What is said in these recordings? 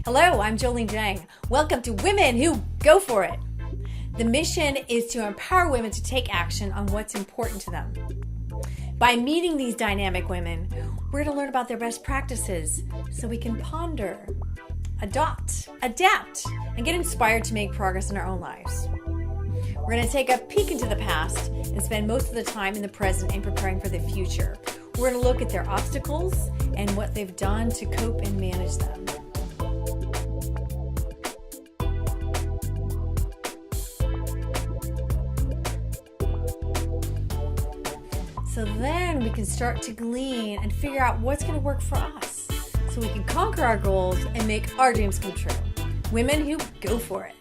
Hello, I'm Jolene Jang. Welcome to Women Who Go For It. The mission is to empower women to take action on what's important to them. By meeting these dynamic women, we're going to learn about their best practices so we can ponder, adopt, adapt, and get inspired to make progress in our own lives. We're going to take a peek into the past and spend most of the time in the present and preparing for the future. We're going to look at their obstacles and what they've done to cope and manage them. So then we can start to glean and figure out what's going to work for us so we can conquer our goals and make our dreams come true. Women who go for it.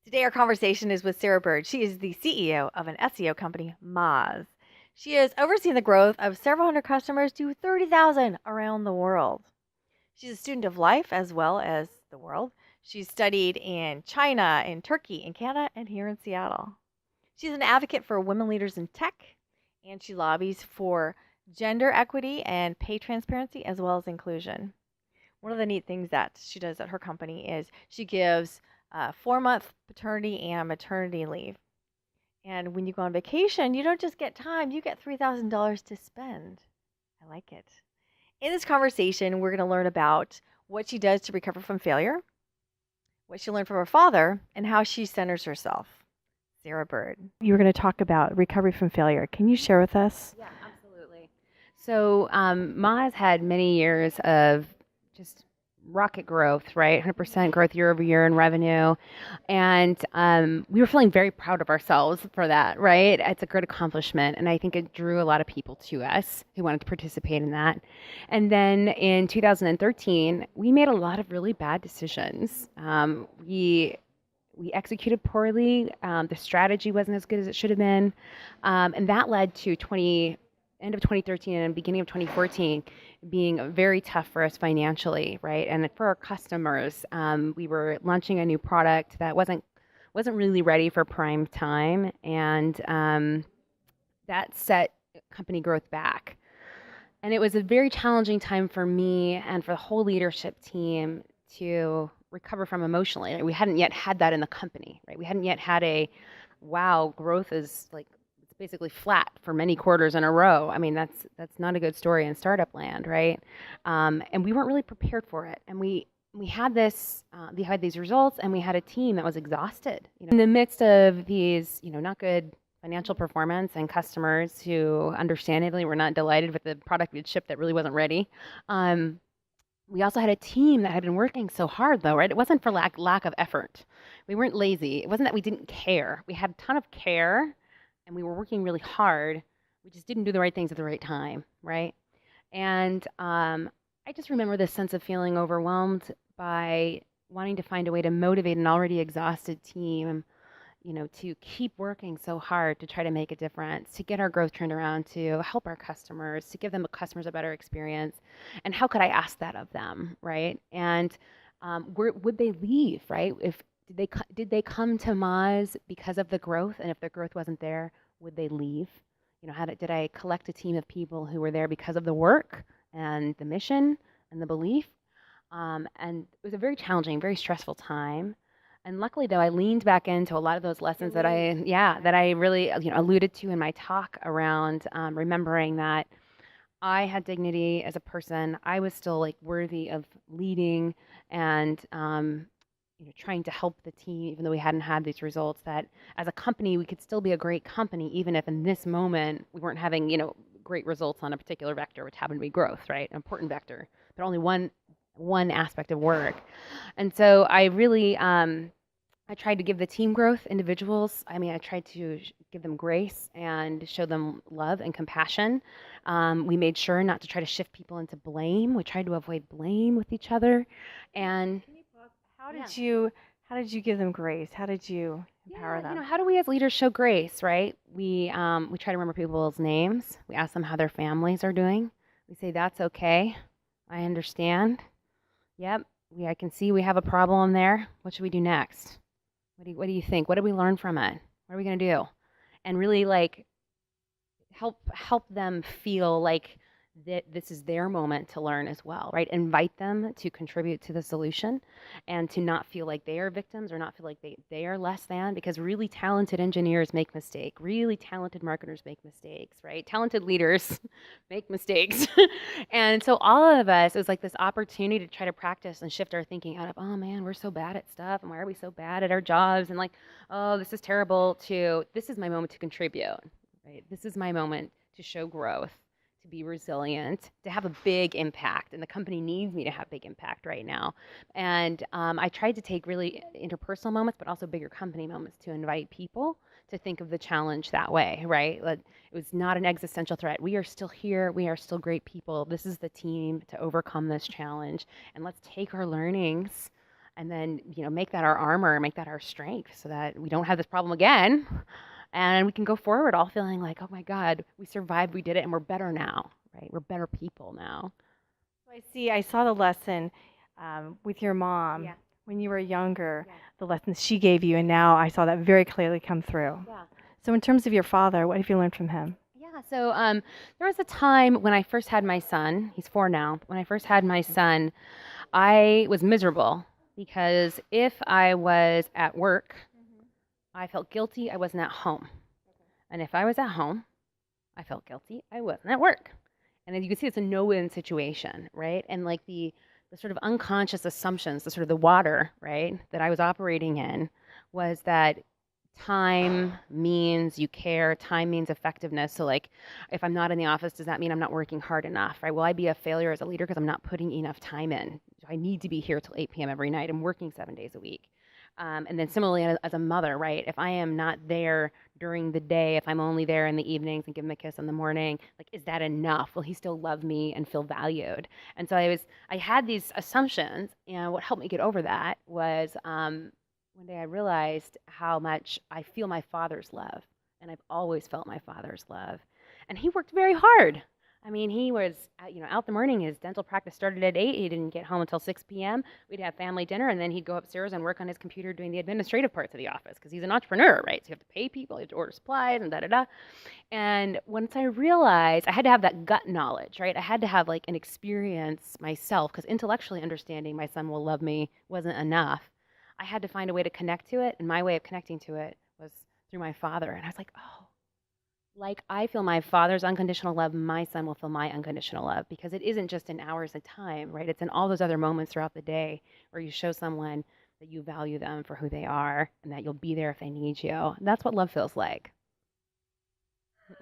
Today our conversation is with Sarah Bird. She is the CEO of an SEO company, Moz. She has overseen the growth of several hundred customers to 30,000 around the world. She's a student of life as well as the world. She's studied in China, in Turkey, in Canada, and here in Seattle. She's an advocate for women leaders in tech, and she lobbies for gender equity and pay transparency as well as inclusion. One of the neat things that she does at her company is she gives 4-month paternity and maternity leave. And when you go on vacation, you don't just get time, you get $3,000 to spend. I like it. In this conversation, we're going to learn about what she does to recover from failure, what she learned from her father, and how she centers herself. Sarah Bird. You were going to talk about recovery from failure. Can you share with us? Yeah, absolutely. So Moz had many years of just rocket growth, right? 100% growth year over year in revenue. And we were feeling very proud of ourselves for that, right? It's a great accomplishment. And I think it drew a lot of people to us who wanted to participate in that. And then in 2013, we made a lot of really bad decisions. We executed poorly. The strategy wasn't as good as it should have been. And that led to end of 2013 and beginning of 2014 being very tough for us financially, right? And for our customers, we were launching a new product that wasn't really ready for prime time. And that set company growth back. And it was a very challenging time for me and for the whole leadership team to recover from emotionally. We hadn't yet had that in the company, right? We hadn't yet had growth is like, it's basically flat for many quarters in a row. I mean, that's not a good story in startup land, right? And we weren't really prepared for it. And we had these results, and we had a team that was exhausted. In the midst of these, not good financial performance and customers who understandably were not delighted with the product we'd shipped that really wasn't ready. We also had a team that had been working so hard, though, right? It wasn't for lack of effort. We weren't lazy. It wasn't that we didn't care. We had a ton of care, and we were working really hard. We just didn't do the right things at the right time, right? And I just remember this sense of feeling overwhelmed by wanting to find a way to motivate an already exhausted team, to keep working so hard to try to make a difference, to get our growth turned around, to help our customers, to give them customers a better experience. And how could I ask that of them, right? And would they leave, right? Did they come to Moz because of the growth? And if the growth wasn't there, would they leave? Did I collect a team of people who were there because of the work and the mission and the belief? And it was a very challenging, very stressful time. And luckily, though, I leaned back into a lot of those lessons that I really alluded to in my talk around remembering that I had dignity as a person. I was still worthy of leading and trying to help the team, even though we hadn't had these results. That as a company, we could still be a great company, even if in this moment we weren't having great results on a particular vector, which happened to be growth, right? An important vector, but only one aspect of work. And so I really I tried to give the team growth, individuals. I tried to give them grace and show them love and compassion. We made sure not to try to shift people into blame. We tried to avoid blame with each other. And how did you give them grace? How did you empower them? How do we as leaders show grace, right? We try to remember people's names. We ask them how their families are doing. We say, that's okay. I understand. Yep. I can see we have a problem there. What should we do next? What do you think? What did we learn from it? What are we going to do? And really help them feel like that this is their moment to learn as well, right? Invite them to contribute to the solution and to not feel like they are victims or not feel like they are less than, because really talented engineers make mistakes. Really talented marketers make mistakes, right? Talented leaders make mistakes. And so all of us, it was like this opportunity to try to practice and shift our thinking out of, oh man, we're so bad at stuff. And why are we so bad at our jobs? And like, oh, this is terrible, to this is my moment to contribute, right? This is my moment to show growth, to be resilient, to have a big impact. And the company needs me to have big impact right now. And I tried to take really interpersonal moments, but also bigger company moments to invite people to think of the challenge that way, right? Like, it was not an existential threat. We are still here. We are still great people. This is the team to overcome this challenge. And let's take our learnings and then, make that our armor, make that our strength so that we don't have this problem again. And we can go forward all feeling like, oh my God, we survived, we did it, and we're better now, right? We're better people now. I saw the lesson with your mom Yeah. when you were younger, Yeah. the lessons she gave you, and now I saw that very clearly come through. Yeah. So in terms of your father, what have you learned from him? Yeah, so there was a time when I first had my son. He's 4 now. When I first had my son, I was miserable because if I was at work, I felt guilty I wasn't at home. And if I was at home, I felt guilty I wasn't at work. And as you can see, it's a no-win situation, right? And like the sort of unconscious assumptions, the sort of the water, right, that I was operating in was that time means you care, time means effectiveness. So like, if I'm not in the office, does that mean I'm not working hard enough, right? Will I be a failure as a leader because I'm not putting enough time in? I need to be here till 8 p.m. every night. I'm working 7 days a week. And then similarly, as a mother, right? If I am not there during the day, if I'm only there in the evenings and give him a kiss in the morning, like, is that enough? Will he still love me and feel valued? And so I had these assumptions, and what helped me get over that was one day I realized how much I feel my father's love, and I've always felt my father's love. And he worked very hard. I mean, he was, out the morning. His dental practice started at 8. He didn't get home until 6 p.m. We'd have family dinner, and then he'd go upstairs and work on his computer doing the administrative parts of the office because he's an entrepreneur, right? So you have to pay people, you have to order supplies, and da-da-da. And once I realized I had to have that gut knowledge, right? I had to have like an experience myself because intellectually understanding my son will love me wasn't enough. I had to find a way to connect to it, and my way of connecting to it was through my father. And I was like, oh, like I feel my father's unconditional love, my son will feel my unconditional love, because it isn't just in hours of time, right? It's in all those other moments throughout the day where you show someone that you value them for who they are and that you'll be there if they need you. And that's what love feels like.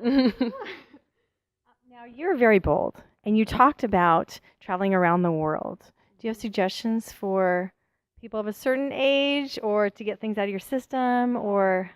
Now, you're very bold, and you talked about traveling around the world. Do you have suggestions for people of a certain age, or to get things out of your system, or?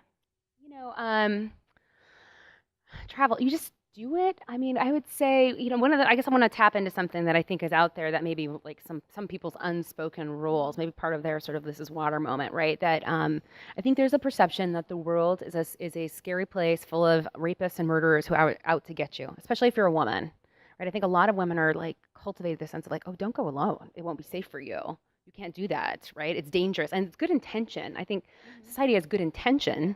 Travel, you just do it. I mean, I would say, I guess I want to tap into something that I think is out there that maybe like some people's unspoken rules, maybe part of their sort of this is water moment, right? That I think there's a perception that the world is a scary place full of rapists and murderers who are out to get you, especially if you're a woman, right? I think a lot of women are like cultivated this sense of like, oh, don't go alone. It won't be safe for you. You can't do that, right? It's dangerous. And it's good intention. I think society has good intention,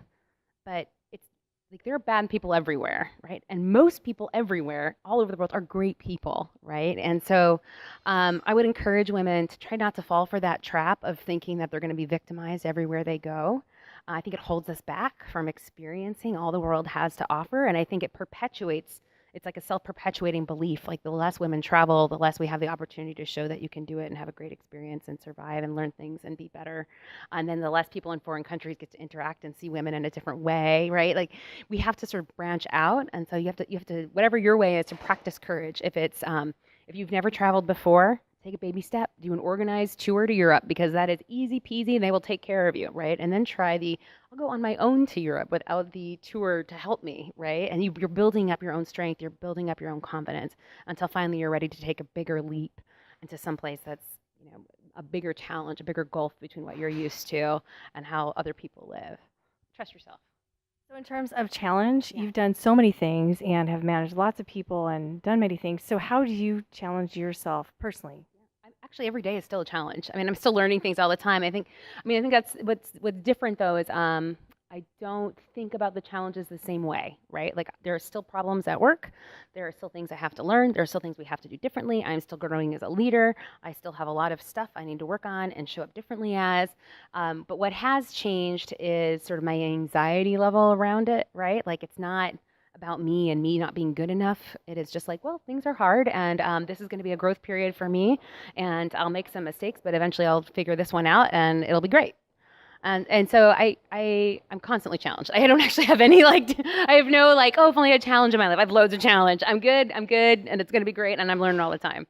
but it's like there are bad people everywhere, right? And most people everywhere, all over the world, are great people, right? And so I would encourage women to try not to fall for that trap of thinking that they're going to be victimized everywhere they go. I think it holds us back from experiencing all the world has to offer. And I think it perpetuates, it's like a self-perpetuating belief. Like the less women travel, the less we have the opportunity to show that you can do it and have a great experience and survive and learn things and be better. And then the less people in foreign countries get to interact and see women in a different way, right? Like we have to sort of branch out. And so you have to, whatever your way is, to practice courage. If it's, if you've never traveled before, take a baby step, do an organized tour to Europe, because that is easy peasy and they will take care of you, right? And then try I'll go on my own to Europe without the tour to help me, right? And you're building up your own strength, you're building up your own confidence until finally you're ready to take a bigger leap into someplace that's, a bigger challenge, a bigger gulf between what you're used to and how other people live. Trust yourself. So in terms of challenge, you've done so many things and have managed lots of people and done many things. So how do you challenge yourself personally? Actually, every day is still a challenge. I mean, I'm still learning things all the time. I think that's what's different though is I don't think about the challenges the same way, right? Like there are still problems at work. There are still things I have to learn. There are still things we have to do differently. I'm still growing as a leader. I still have a lot of stuff I need to work on and show up differently as. But what has changed is sort of my anxiety level around it, right? Like it's not about me and me not being good enough. It is just like, well, things are hard and this is going to be a growth period for me and I'll make some mistakes, but eventually I'll figure this one out and it'll be great. And so I'm constantly challenged. I don't actually have any I have no oh, if only I had a challenge in my life. I have loads of challenge. I'm good, and it's going to be great, and I'm learning all the time.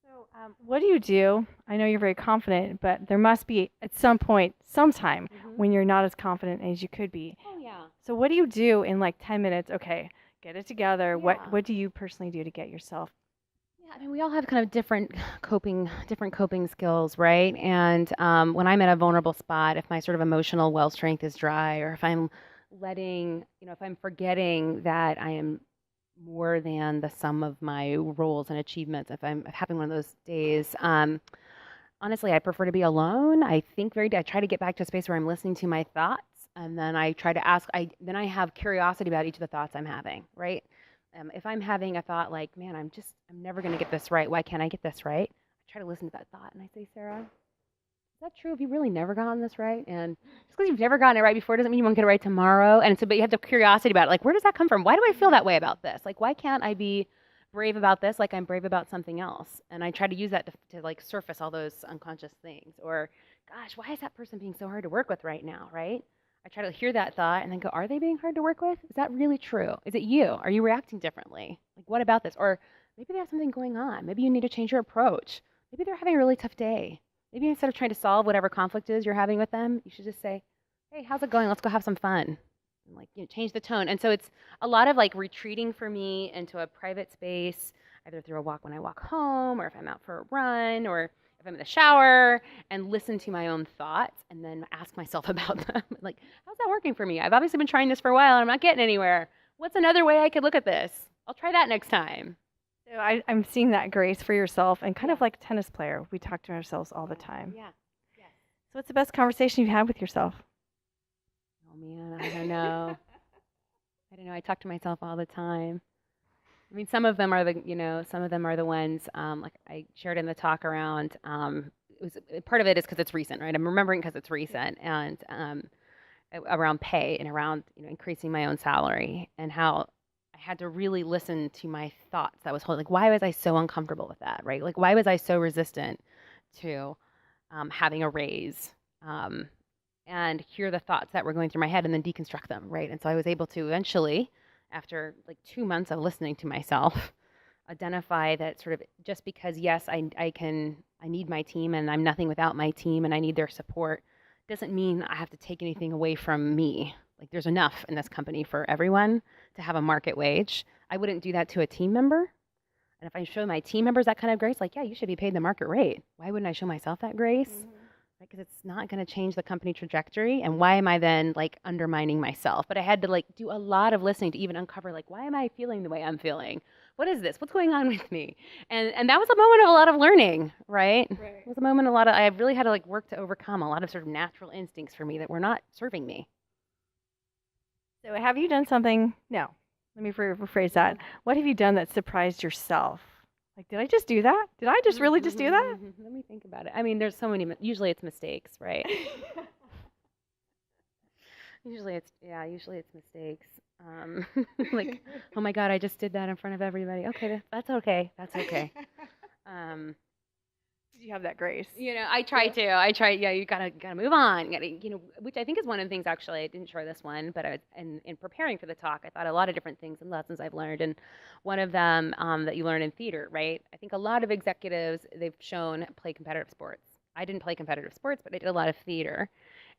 So what do you do? I know you're very confident, but there must be at some point, sometime, when you're not as confident as you could be. Oh, yeah. So what do you do in 10 minutes? Okay, get it together. Yeah. What do you personally do to get yourself? Yeah, I mean, we all have kind of different coping skills, right? And when I'm at a vulnerable spot, if my sort of emotional well strength is dry, or if I'm if I'm forgetting that I am more than the sum of my roles and achievements, if I'm having one of those days, honestly, I prefer to be alone. I try to get back to a space where I'm listening to my thoughts, and then I try to then I have curiosity about each of the thoughts I'm having, right? If I'm having a thought like, man, I'm never going to get this right. Why can't I get this right? I try to listen to that thought and I say, Sarah, is that true? Have you really never gotten this right? And just because you've never gotten it right before doesn't mean you won't get it right tomorrow. And so, but you have the curiosity about it. Where does that come from? Why do I feel that way about this? Why can't I be brave about this like I'm brave about something else? And I try to use that to surface all those unconscious things. Or, gosh, why is that person being so hard to work with right now, right? I try to hear that thought and then go, are they being hard to work with? Is that really true? Is it you? Are you reacting differently? What about this? Or maybe they have something going on. Maybe you need to change your approach. Maybe they're having a really tough day. Maybe instead of trying to solve whatever conflict is you're having with them, you should just say, hey, how's it going? Let's go have some fun. And change the tone. And so it's a lot of retreating for me into a private space, either through a walk when I walk home, or if I'm out for a run, or if I'm in the shower, and listen to my own thoughts and then ask myself about them. How's that working for me? I've obviously been trying this for a while and I'm not getting anywhere. What's another way I could look at this? I'll try that next time. So I'm seeing that grace for yourself and kind of like a tennis player. We talk to ourselves all the time. Yeah. Yes. So what's the best conversation you've had with yourself? Oh man, I don't know. I talk to myself all the time. I mean, some of them are the ones, I shared in the talk around, part of it is because it's recent, right? I'm remembering because it's recent, and around pay and around, increasing my own salary, and how I had to really listen to my thoughts that was holding, why was I so uncomfortable with that, right? Why was I so resistant to having a raise, and hear the thoughts that were going through my head and then deconstruct them, right? And so I was able to eventually, after 2 months of listening to myself, identify that sort of just because, yes, I need my team and I'm nothing without my team and I need their support, doesn't mean I have to take anything away from me. There's enough in this company for everyone to have a market wage. I wouldn't do that to a team member. And if I show my team members that kind of grace, yeah, you should be paid the market rate. Why wouldn't I show myself that grace? Mm-hmm. Because it's not going to change the company trajectory. And why am I then undermining myself? But I had to do a lot of listening to even uncover why am I feeling the way I'm feeling? What is this? What's going on with me? And that was a moment of a lot of learning, right? It was a moment I really had to work to overcome a lot of sort of natural instincts for me that were not serving me. So have you done something? No, let me rephrase that. What have you done that surprised yourself? Did I just do that? Did I just really just do that? Let me think about it. I mean, there's so many, usually it's mistakes, right? Usually it's mistakes. Oh my God, I just did that in front of everybody. Okay, that's okay. That's okay. Did you have that grace? I try to. Yeah, you gotta move on. Which I think is one of the things. Actually, I didn't share this one, but in preparing for the talk, I thought a lot of different things and lessons I've learned, and one of them that you learn in theater, right? I think a lot of executives they've shown play competitive sports. I didn't play competitive sports, but I did a lot of theater,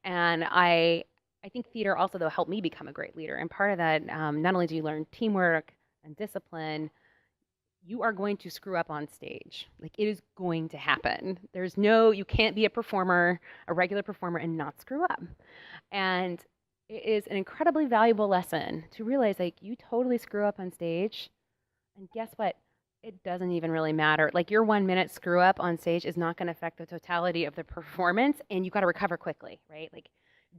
and I think theater also though helped me become a great leader. And part of that, not only do you learn teamwork and discipline, you are going to screw up on stage. It is going to happen. You can't be a regular performer and not screw up. And it is an incredibly valuable lesson to realize you totally screw up on stage. And guess what? It doesn't even really matter. Your 1 minute screw up on stage is not going to affect the totality of the performance, and you got to recover quickly, right?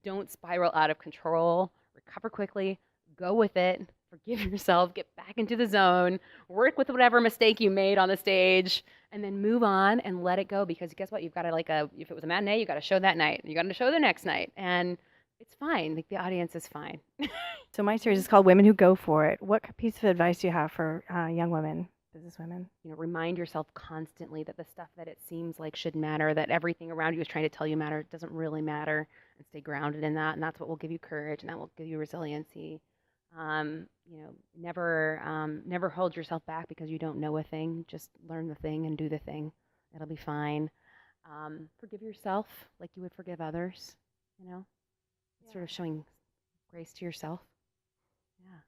Don't spiral out of control. Recover quickly. Go with it. Forgive yourself. Get back into the zone. Work with whatever mistake you made on the stage, and then move on and let it go. Because guess what? You've got to if it was a matinee, you got to show that night. You got to show the next night, and it's fine. Like the audience is fine. So my series is called Women Who Go For It. What piece of advice do you have for young women, business women? Remind yourself constantly that the stuff that it seems like should matter, that everything around you is trying to tell you matter, doesn't really matter, and stay grounded in that. And that's what will give you courage, and that will give you resiliency. Never hold yourself back because you don't know a thing. Just learn the thing and do the thing. It'll be fine. Forgive yourself like you would forgive others. Sort of showing grace to yourself. Yeah.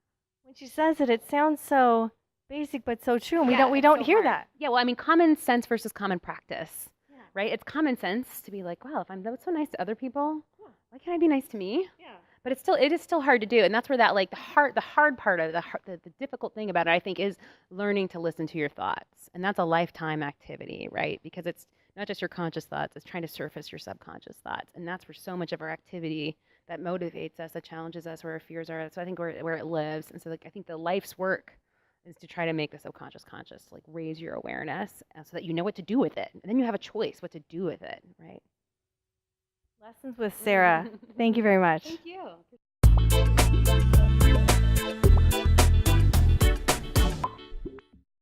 When she says it, it sounds so basic but so true, and we don't hear that. Yeah, well, I mean, common sense versus common practice, right? It's common sense to be like, wow, if I'm so nice to other people, why can't I be nice to me? Yeah. But it is still hard to do, and that's where that the hard part of the difficult thing about it, I think, is learning to listen to your thoughts, and that's a lifetime activity, right? Because it's not just your conscious thoughts; it's trying to surface your subconscious thoughts, and that's where so much of our activity that motivates us, that challenges us, where our fears are. So I think where it lives, and so I think the life's work is to try to make the subconscious conscious, raise your awareness, so that you know what to do with it, and then you have a choice what to do with it, right? Lessons with Sarah. Thank you very much. Thank you.